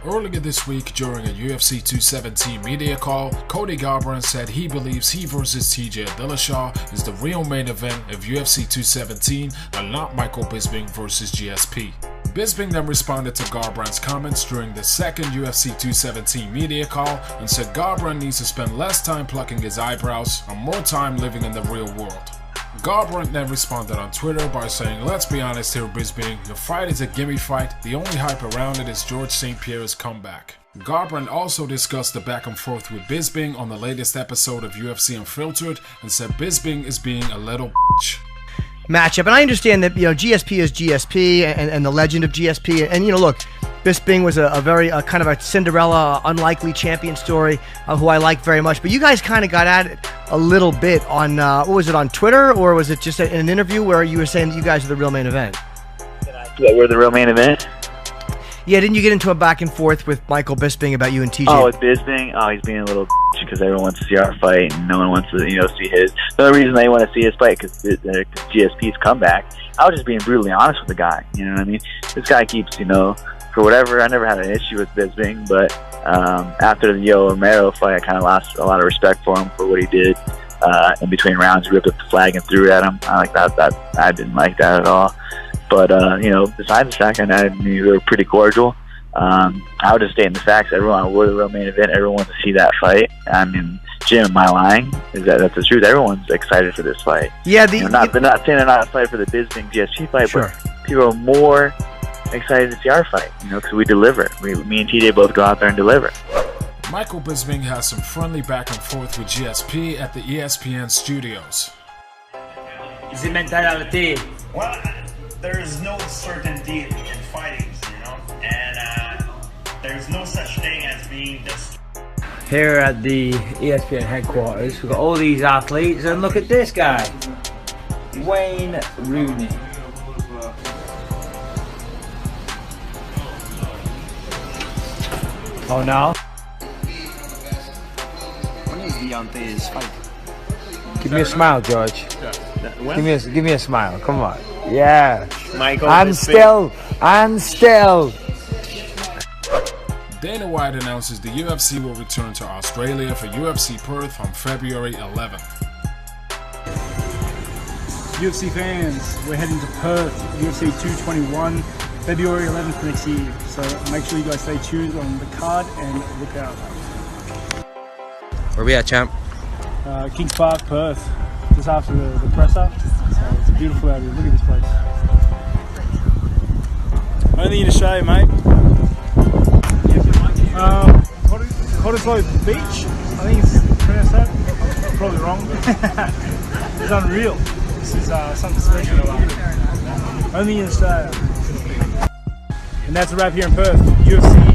Earlier this week, during a UFC 217 media call, Cody Garbrandt said he believes he versus TJ Dillashaw is the real main event of UFC 217 and not Michael Bisping versus GSP. Bisping then responded to Garbrandt's comments during the second UFC 217 media call and said Garbrandt needs to spend less time plucking his eyebrows and more time living in the real world. Garbrandt then responded on Twitter by saying, "Let's be honest here, Bisping, your fight is a gimme fight. The only hype around it is George St. Pierre's comeback." Garbrandt also discussed the back and forth with Bisping on the latest episode of UFC Unfiltered and said Bisping is being a little bitch. Matchup, and I understand that GSP is GSP and the legend of GSP, and look, Bisping was a very kind of a Cinderella, unlikely champion story who I like very much. But you guys kind of got at it a little bit on what was it, on Twitter, or was it just in an interview where you were saying that you guys are the real main event? That we're the real main event? Yeah, didn't you get into a back and forth with Michael Bisping about you and TJ? Oh, with Bisping? Oh, he's being a little because everyone wants to see our fight and no one wants to, see his. The only reason they want to see his fight is GSP's comeback. I was just being brutally honest with the guy. You know what I mean? This guy keeps, for whatever. I never had an issue with Bisping, but after the Yoel Romero fight, I kind of lost a lot of respect for him for what he did in between rounds. He ripped up the flag and threw it at him. I didn't like that at all. But, besides the fact that we were pretty cordial, I would just state in the facts, everyone, we're the real main event. Everyone wants to see that fight. I mean, Jim, am I lying? That's the truth. Everyone's excited for this fight. Yeah, they're not saying they're not excited for the Bisping GSP fight, sure, but people are more excited to see our fight, because we deliver. Me and TJ both go out there and deliver. Michael Bisping has some friendly back and forth with GSP at the ESPN studios. Is it mentality? Well, there is no certainty in fighting, and there's no such thing as being this. Here at the ESPN headquarters, we've got all these athletes, and look at this guy, Wayne Rooney. Oh no! When is Deontay's fight? Give me a smile, George. Give me a smile. Come on. Yeah. Michael. And still. Dana White announces the UFC will return to Australia for UFC Perth on February 11th. UFC fans, we're heading to Perth, UFC 221, February 11th next year. So make sure you guys stay tuned on the card and look out. Where we at, champ? Kings Park, Perth, just after the presser. So it's beautiful out here. Look at this place. Only in Australia, mate. Cottesloe Beach, I think it's pronounced that. I'm probably wrong. It's unreal. This is something special about it. Only in Australia. And that's a wrap here in Perth. UFC